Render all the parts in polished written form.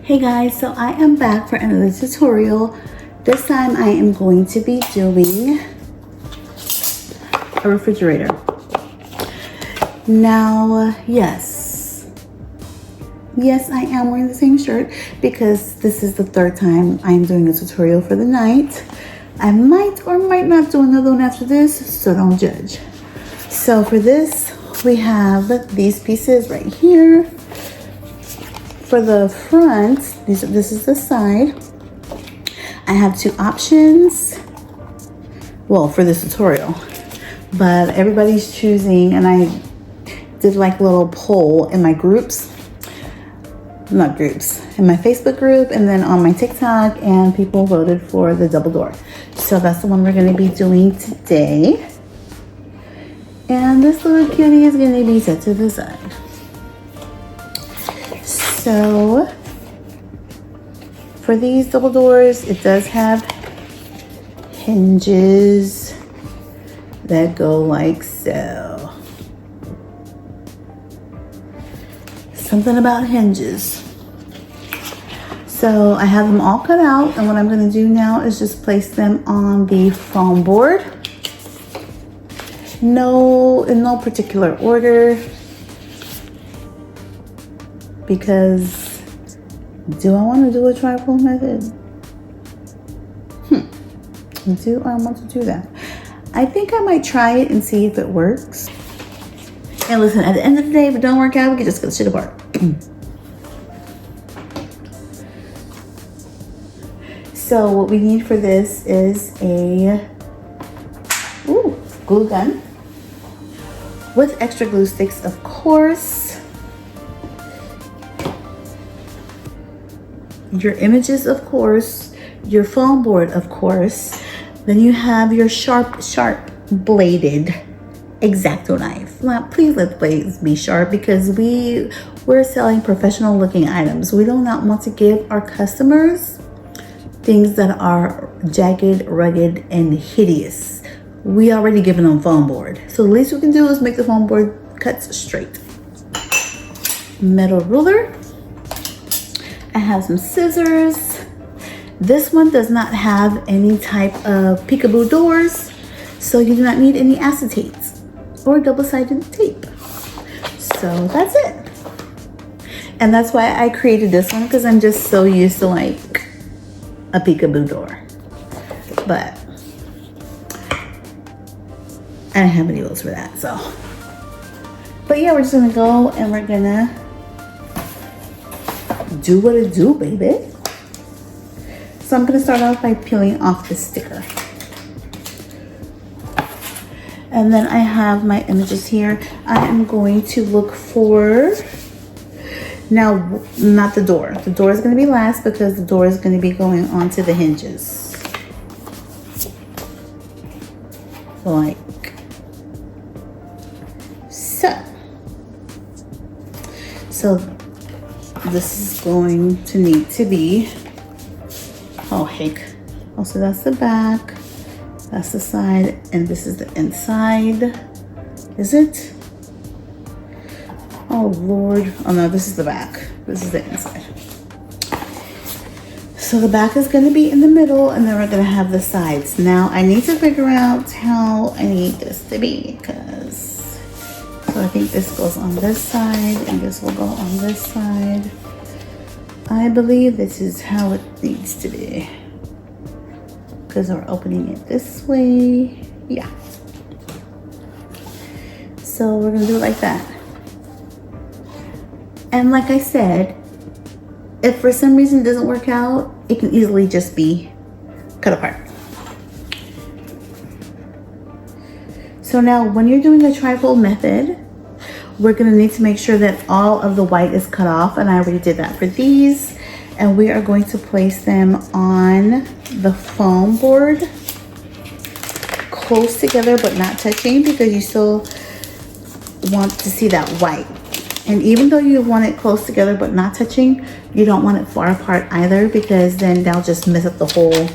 Hey guys, so I am back for another tutorial. This time I am going to be doing a refrigerator. Now, yes, I am wearing the same shirt because this is the third time I'm doing a tutorial for the night. I might or might not do another one after this, so don't judge. So for this, we have these pieces right here. For the front, this is the side. I have two options. Well, for this tutorial, but everybody's choosing, and I did like a little poll in my groups, in my Facebook group, and then on my TikTok, and people voted for the double door. So that's the one we're going to be doing today. And this little cutie is going to be set to the side. So for these double doors, it does have hinges that go like so. Something about hinges. So I have them all cut out, and what I'm going to do now is just place them on the foam board. In no particular order. Because do I want to do a trifold method? Do I want to do that? I think I might try it and see if it works. And listen, at the end of the day, if it don't work out, we can just cut the shit apart. So what we need for this is a glue gun with extra glue sticks, of course. Your images, of course, your foam board, of course. Then you have your sharp bladed X-Acto knife. Now, please let the blades be sharp because we're selling professional looking items. We do not want to give our customers things that are jagged, rugged, and hideous. We already given them foam board. So the least we can do is make the foam board cuts straight. Metal ruler. I have some scissors. This one does not have any type of peekaboo doors, so you do not need any acetates or double-sided tape. So that's it. And that's why I created this one, because I'm just so used to like a peekaboo door. But I don't have any rules for that, so. But yeah, we're just gonna go and we're gonna do what it do, baby. So I'm gonna start off by peeling off the sticker. And then I have my images here. I am going to look for, now, not the door. The door is gonna be last because the door is gonna be going onto the hinges. Like so. So this is going to need to be, so that's the back, that's the side, and this is the inside. Is it? Oh Lord, oh no, this is the back, this is the inside. So the back is going to be in the middle, and then we're going to have the sides. Now I need to figure out how I need this to be, because so I think this goes on this side and this will go on this side. I believe this is how it needs to be, because we're opening it this way. Yeah. So we're gonna do it like that. And like I said, if for some reason it doesn't work out, it can easily just be cut apart. So now when you're doing the trifold method, we're gonna need to make sure that all of the white is cut off, and I already did that for these. And we are going to place them on the foam board, close together but not touching, because you still want to see that white. And even though you want it close together but not touching, you don't want it far apart either, because then that'll just mess up the whole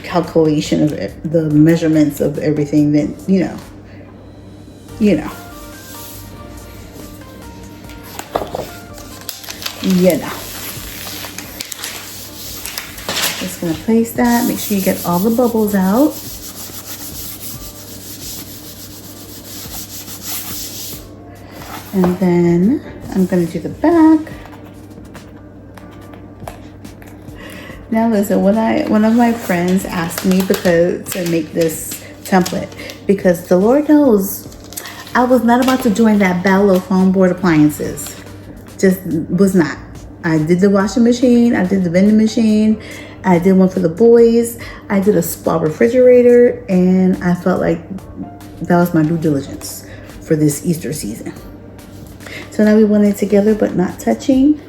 calculation of it, the measurements of everything. Then you know. gonna place that. Make sure you get all the bubbles out. And then I'm gonna do the back. Now listen, one of my friends asked me to make this template, because the Lord knows I was not about to join that battle of foam board appliances. Just was not. I did the washing machine, I did the vending machine, I did one for the boys, I did a spa refrigerator, and I felt like that was my due diligence for this Easter season. So now we want it together but not touching.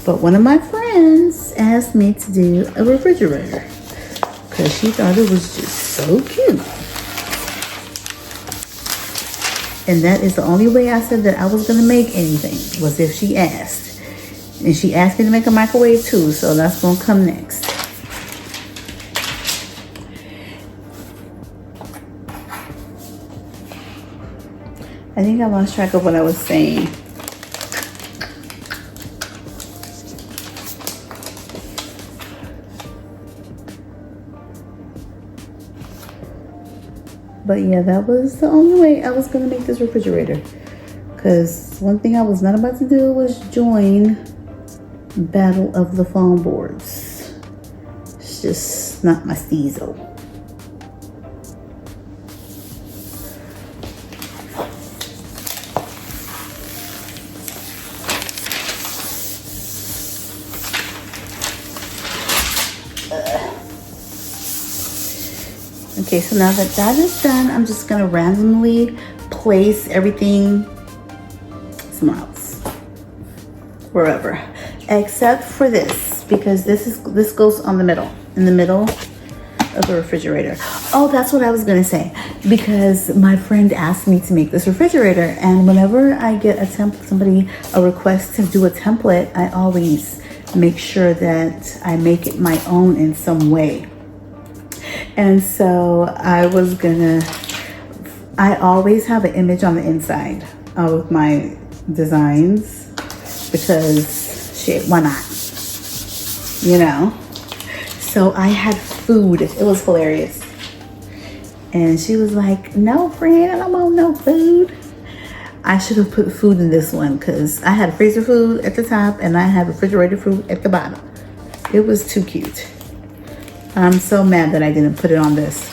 But one of my friends asked me to do a refrigerator because she thought it was just so cute. And that is the only way I said that I was gonna make anything, was if she asked. And she asked me to make a microwave too, so that's gonna come next. I think I lost track of what I was saying. But yeah, that was the only way I was gonna make this refrigerator. Because one thing I was not about to do was join Battle of the Foam Boards. It's just not my steezo. Okay, so now that that is done, I'm just gonna randomly place everything somewhere else, wherever, except for this, because this goes on the middle, in the middle of the refrigerator. Oh, that's what I was gonna say, because my friend asked me to make this refrigerator, and whenever I get a request to do a template, I always make sure that I make it my own in some way. And so I always have an image on the inside of my designs, because shit, why not? You know? So I had food. It was hilarious. And she was like, no, friend, I don't want no food. I should have put food in this one, because I had freezer food at the top and I had refrigerator food at the bottom. It was too cute. I'm so mad that I didn't put it on this.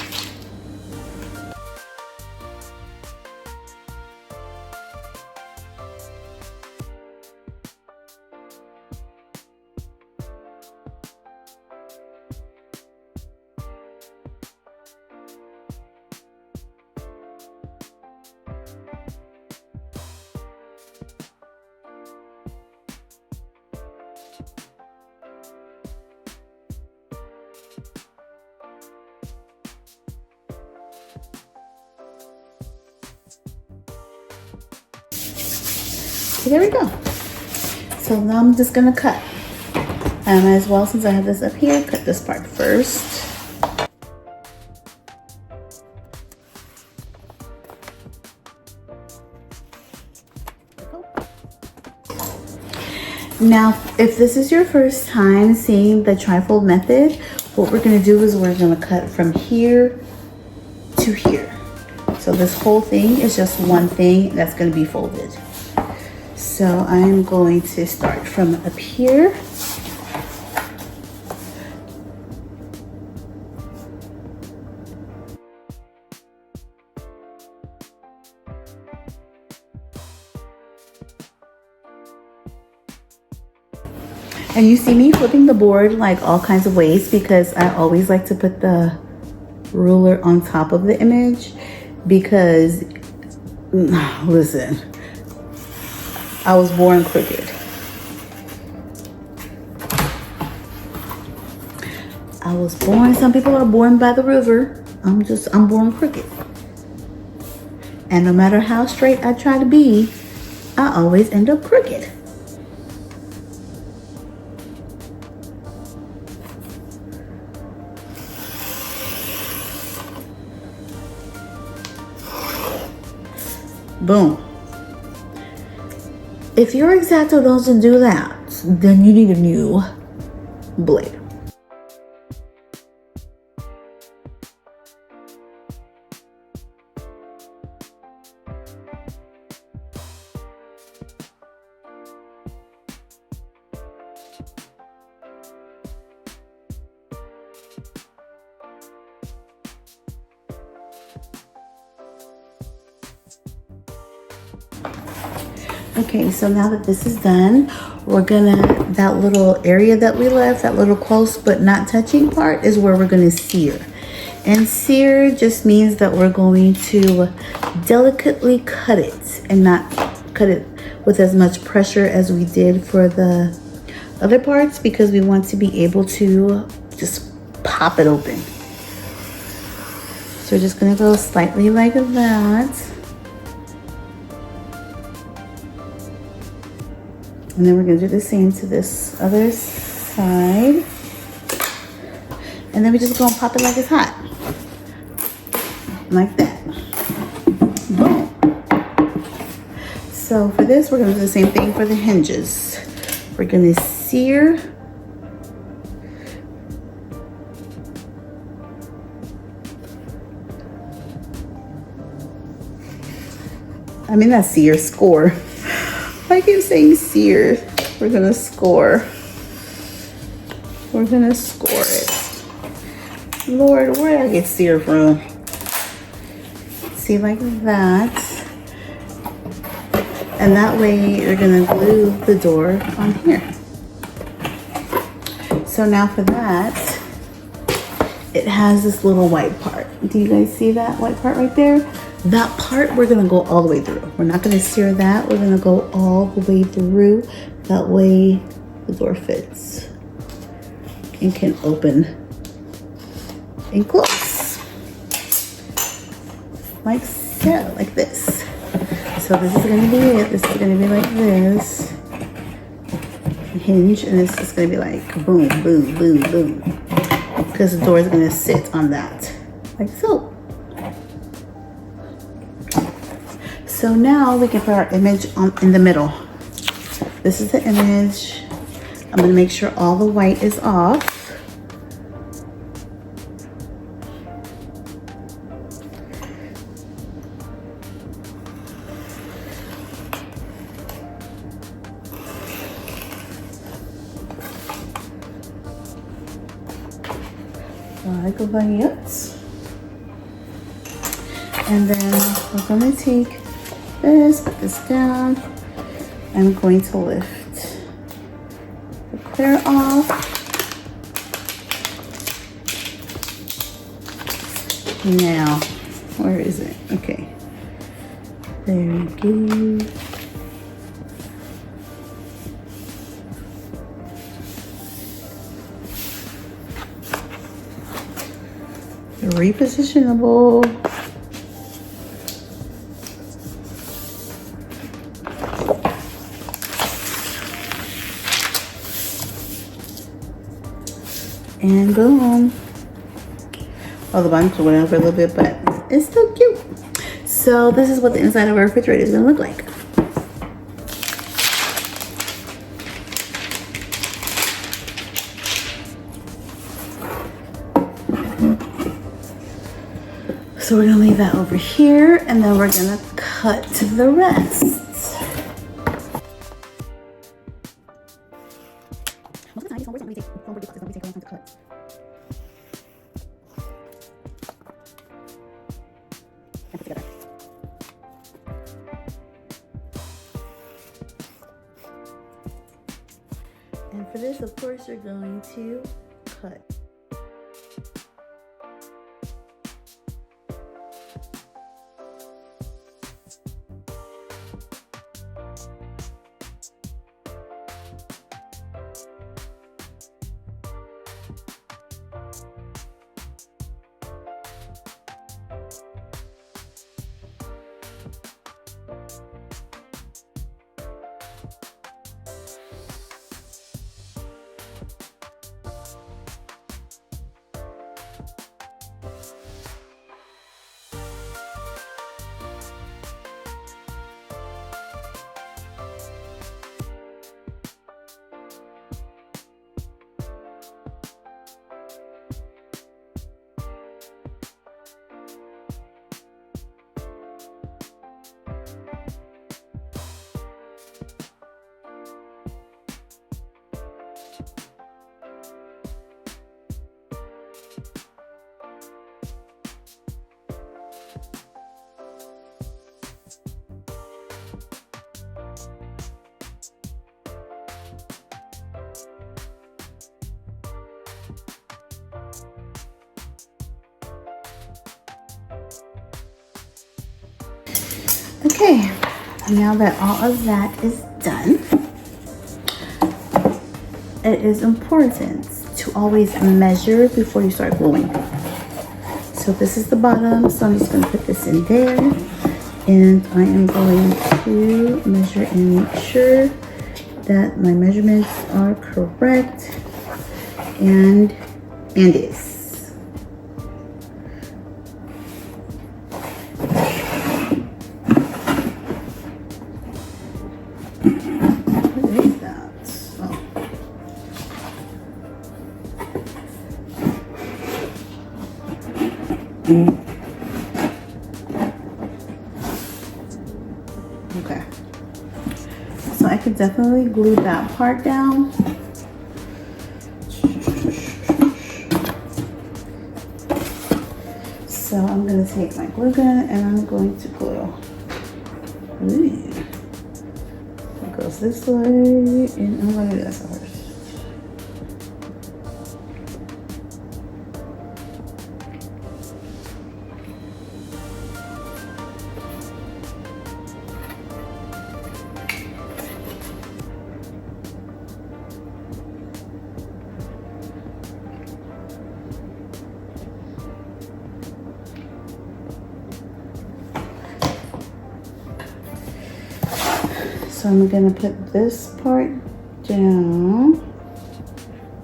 So there we go. So now I'm just gonna cut. I might as well, since I have this up here, cut this part first. Now, if this is your first time seeing the trifold method, what we're gonna do is we're gonna cut from here to here. So this whole thing is just one thing that's gonna be folded. So I'm going to start from up here. And you see me flipping the board like all kinds of ways, because I always like to put the ruler on top of the image, because listen, I was born crooked. I was born, some people are born by the river. I'm born crooked. And no matter how straight I try to be, I always end up crooked. Boom. If your X-Acto doesn't do that, parts, then you need a new blade. Okay, so now that this is done, we're gonna, that little area that we left, that little close but not touching part is where we're gonna sear. And sear just means that we're going to delicately cut it and not cut it with as much pressure as we did for the other parts, because we want to be able to just pop it open. So we're just gonna go slightly like that. And then we're gonna do the same to this other side. And then we're just gonna pop it like it's hot. Like that. Boom. So for this, we're gonna do the same thing for the hinges. We're gonna sear. I mean, not sear, score. I keep saying sear. We're gonna score. We're gonna score it. Lord, where did I get sear from? See, like that. And that way you're gonna glue the door on here. So now for that, it has this little white part. Do you guys see that white part right there? That part we're gonna go all the way through. We're not gonna sear that. We're gonna go all the way through. That way the door fits and can open and close. Like so, like this. So this is gonna be it. This is gonna be like this. Hinge, and this is gonna be like boom, boom, boom, boom. Because the door is gonna sit on that, like so. So now we can put our image in the middle. This is the image. I'm gonna make sure all the white is off. Like that. And then we're gonna take this, put this down. I'm going to lift the clear off. Now, where is it? Okay. There we go. Repositionable. And boom. Oh, the bottom went over a little bit, but it's still cute. So this is what the inside of our refrigerator is gonna look like. So we're gonna leave that over here, and then we're gonna cut the rest. Most of the time, these homebrews don't really take a long time to cut. And put together. And for this, of course, you're going to cut. Okay, now that all of that is done, it is important to always measure before you start gluing. So this is the bottom, so I'm just going to put this in there, and I am going to measure and make sure that my measurements are correct and is. What is that? Oh. Okay, so I could definitely glue that part down. So I'm going to take my glue gun and I'm going to glue. Ooh. It goes this way, and I'm going to do this first. So I'm gonna put this part down,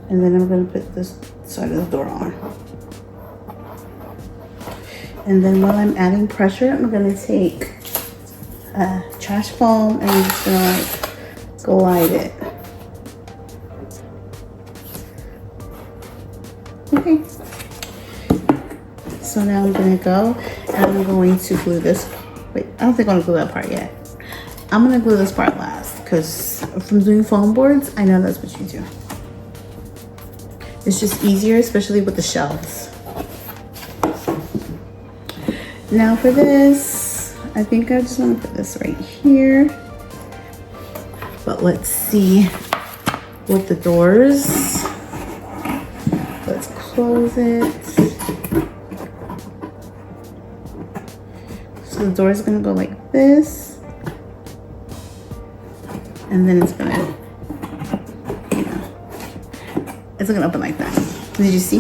and then I'm gonna put this side of the door on. And then while I'm adding pressure, I'm gonna take trash foam and I'm just gonna like glide it. Okay. So now I'm gonna go and I'm going to glue this. Wait, I don't think I'm gonna glue that part yet. I'm gonna glue this part last because from doing foam boards, I know that's what you do. It's just easier, especially with the shelves. Now for this, I think I just want to put this right here. But let's see with the doors. Let's close it. So the door is gonna go like this. And then it's gonna, it's gonna open like that. Did you see?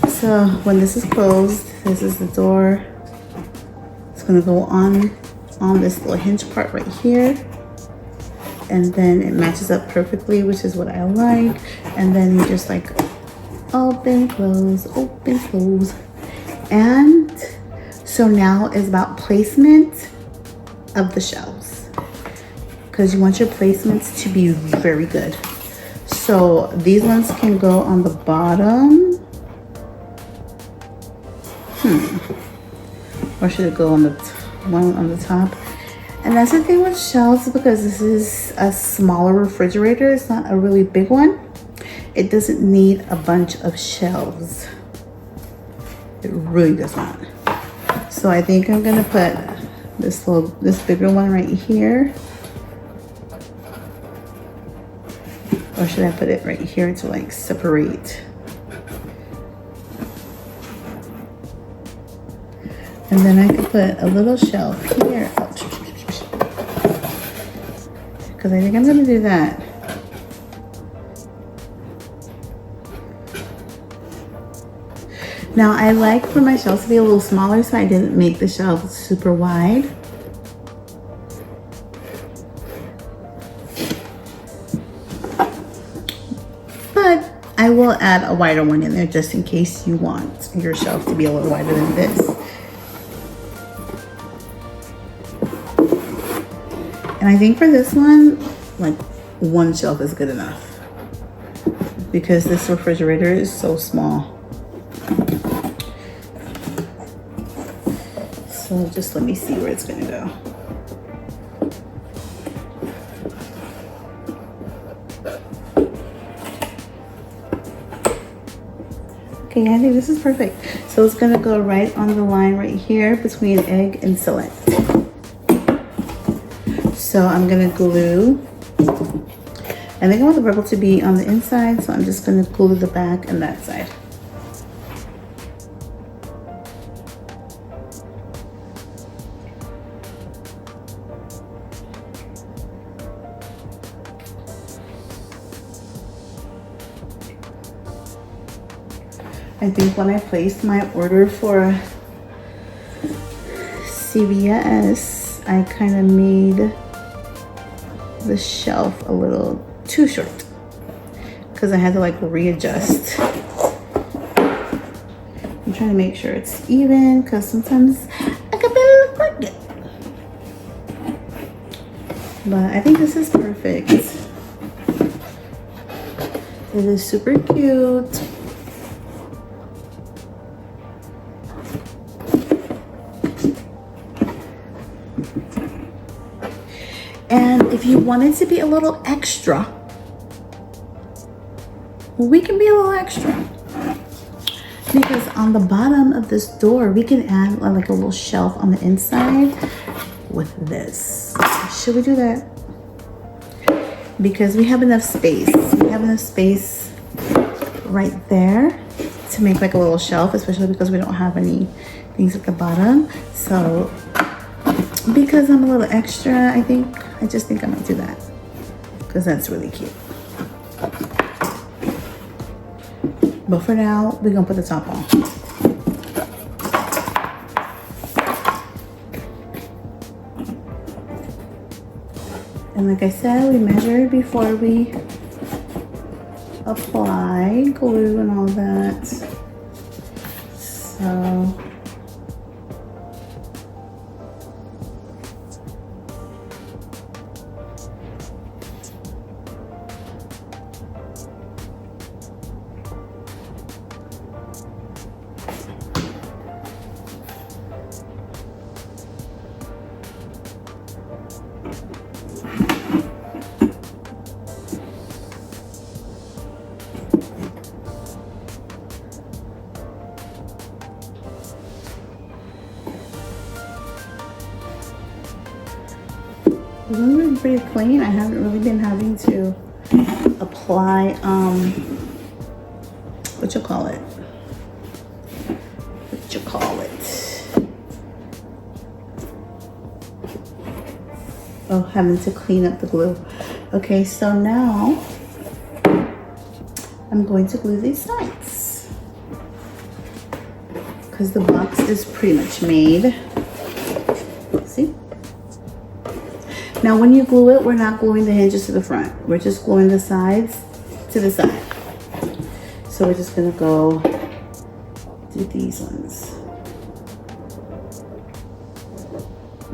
So when this is closed, this is the door. It's gonna go on this little hinge part right here. And then it matches up perfectly, which is what I like. And then you just like open, close, open, close. And so now is about placement of the shelves, because you want your placements to be very good. So these ones can go on the bottom. Or should it go on the one on the top? And that's the thing with shelves, because this is a smaller refrigerator. It's not a really big one. It doesn't need a bunch of shelves. It really does not. So I think I'm gonna put this bigger one right here. Or should I put it right here to like separate? And then I could put a little shelf here. Because I think I'm gonna do that. Now I like for my shelves to be a little smaller, so I didn't make the shelves super wide. But I will add a wider one in there just in case you want your shelf to be a little wider than this. And I think for this one, like one shelf is good enough, because this refrigerator is so small. So just let me see where it's gonna go. Okay, I think this is perfect. So it's gonna go right on the line right here between egg and select. So I'm gonna glue. I think I want the purple to be on the inside, so I'm just gonna glue the back and that side. I think when I placed my order for CVS, I kind of made the shelf a little too short because I had to like readjust. I'm trying to make sure it's even because sometimes I can be a little crooked. But I think this is perfect. It is super cute. And if you want it to be a little extra, we can be a little extra. Because on the bottom of this door, we can add like a little shelf on the inside with this. Should we do that? Because we have enough space. We have enough space right there to make like a little shelf, especially because we don't have any things at the bottom. So because I'm a little extra, I just think I'm gonna do that because that's really cute. But for now, we're gonna put the top on. And like I said, we measured before we apply glue and all that. So it's been pretty clean. I haven't really been having to apply what you call it? Oh, having to clean up the glue. Okay, so now I'm going to glue these sides because the box is pretty much made. See? Now when you glue it, we're not gluing the hinges to the front. We're just gluing the sides to the side. So we're just gonna go do these ones.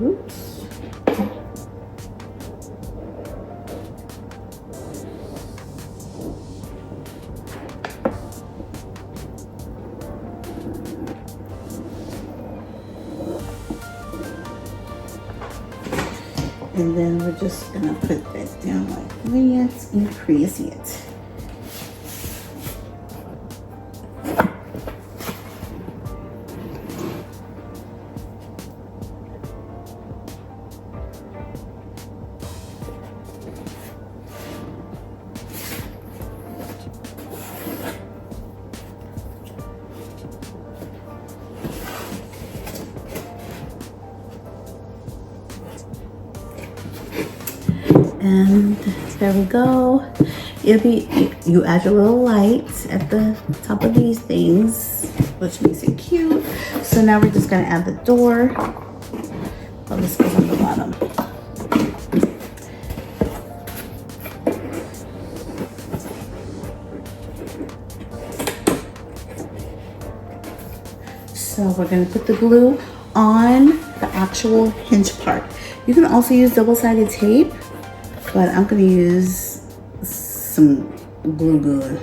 Oops. And then we're just gonna put that down like that and crease it. And there we go. You add your little lights at the top of these things, which makes it cute. So now we're just gonna add the door. Oh, this goes on the bottom. So we're gonna put the glue on the actual hinge part. You can also use double-sided tape, but I'm gonna use some glue gun.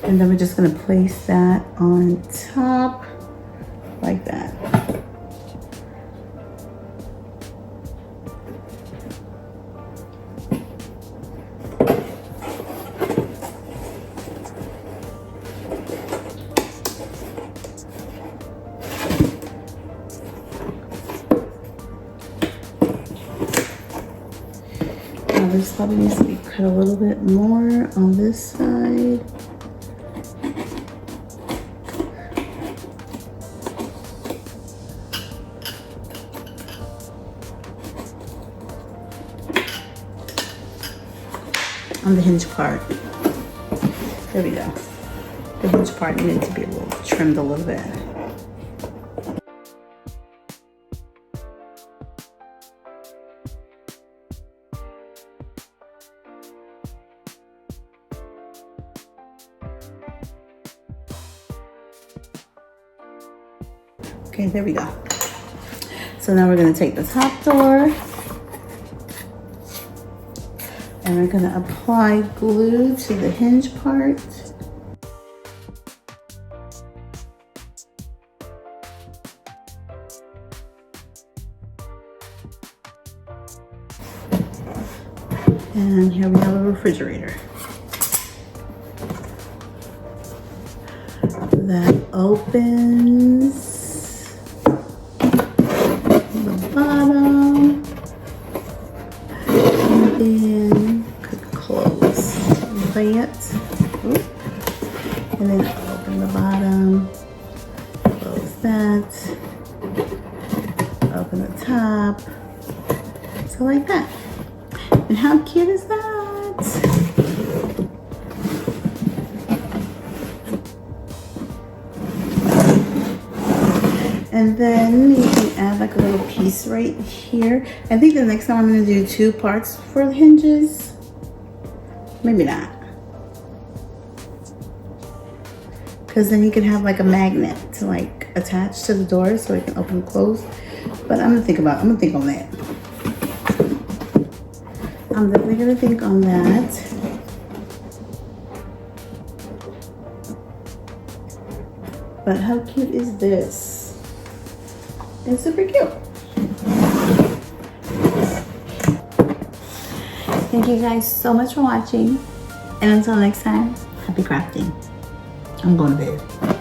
And then we're just gonna place that on top like that. This probably needs to be cut a little bit more on this side. on the hinge part. There we go. The hinge part needed to be a little trimmed a little bit. Okay, there we go. So now we're gonna take the top door and we're gonna apply glue to the hinge part. And here we have a refrigerator that opens the bottom and then could close that. And then open the bottom, close that, open the top, so like that. And how cute is that? And then you can add like a little piece right here. I think the next time I'm gonna do 2 parts for the hinges. Maybe not. Because then you can have like a magnet to like attach to the door so it can open and close. But I'm gonna think on that. I'm definitely gonna think on that. But how cute is this? It's super cute. Thank you guys so much for watching. And until next time, happy crafting. I'm going to bed.